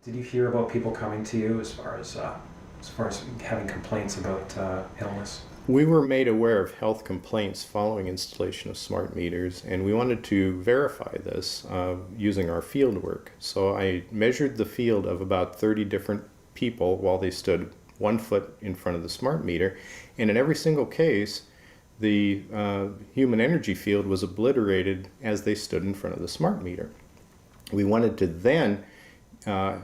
Did you hear about people coming to you as far as having complaints about illness? We were made aware of health complaints following installation of smart meters, and we wanted to verify this using our field work. So I measured the field of about 30 different people while they stood 1 foot in front of the smart meter, and in every single case the human energy field was obliterated as they stood in front of the smart meter. We wanted to then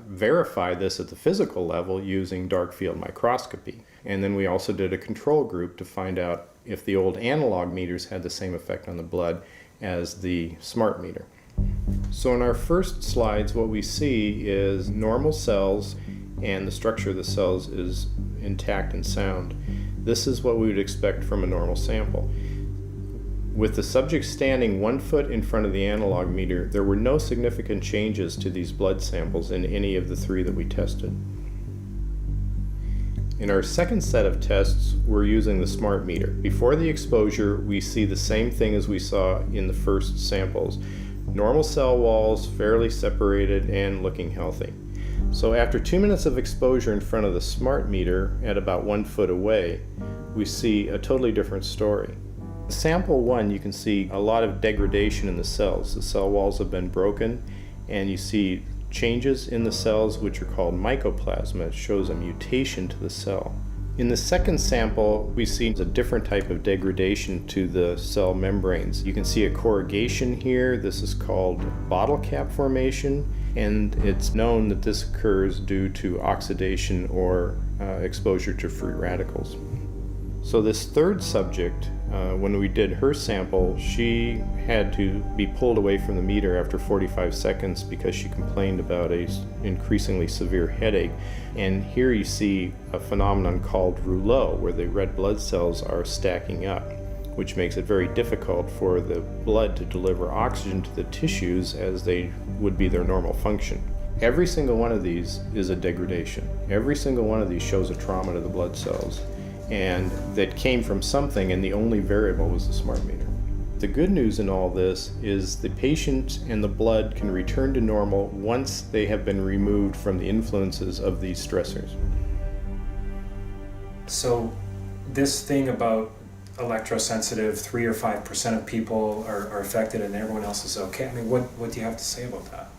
verify this at the physical level using dark field microscopy. And then we also did a control group to find out if the old analog meters had the same effect on the blood as the smart meter. So in our first slides, what we see is normal cells, and the structure of the cells is intact and sound. This is what we would expect from a normal sample. With the subject standing 1 foot in front of the analog meter, there were no significant changes to these blood samples in any of the 3 that we tested. In our second set of tests, we're using the smart meter. Before the exposure, we see the same thing as we saw in the first samples. Normal cell walls, fairly separated and looking healthy. So after 2 minutes of exposure in front of the smart meter at about 1 foot away, we see a totally different story. Sample 1, you can see a lot of degradation in the cells. The cell walls have been broken, and you see changes in the cells which are called mycoplasma. It shows a mutation to the cell. In the second sample, we see a different type of degradation to the cell membranes. You can see a corrugation here. This is called bottle cap formation, and it's known that this occurs due to oxidation or exposure to free radicals. So this third subject, when we did her sample, she had to be pulled away from the meter after 45 seconds because she complained about an increasingly severe headache. And here you see a phenomenon called rouleau, where the red blood cells are stacking up, which makes it very difficult for the blood to deliver oxygen to the tissues as they would be their normal function. Every single one of these is a degradation. Every single one of these shows a trauma to the blood cells, and that came from something, and the only variable was the smart meter. The good news in all this is the patient and the blood can return to normal once they have been removed from the influences of these stressors. So this thing about electrosensitive, 3 or 5% of people are affected and everyone else is okay. I mean, what do you have to say about that?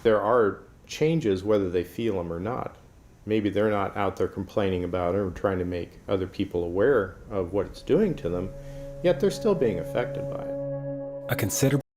There are changes whether they feel them or not. Maybe they're not out there complaining about it or trying to make other people aware of what it's doing to them, yet they're still being affected by it. A considerable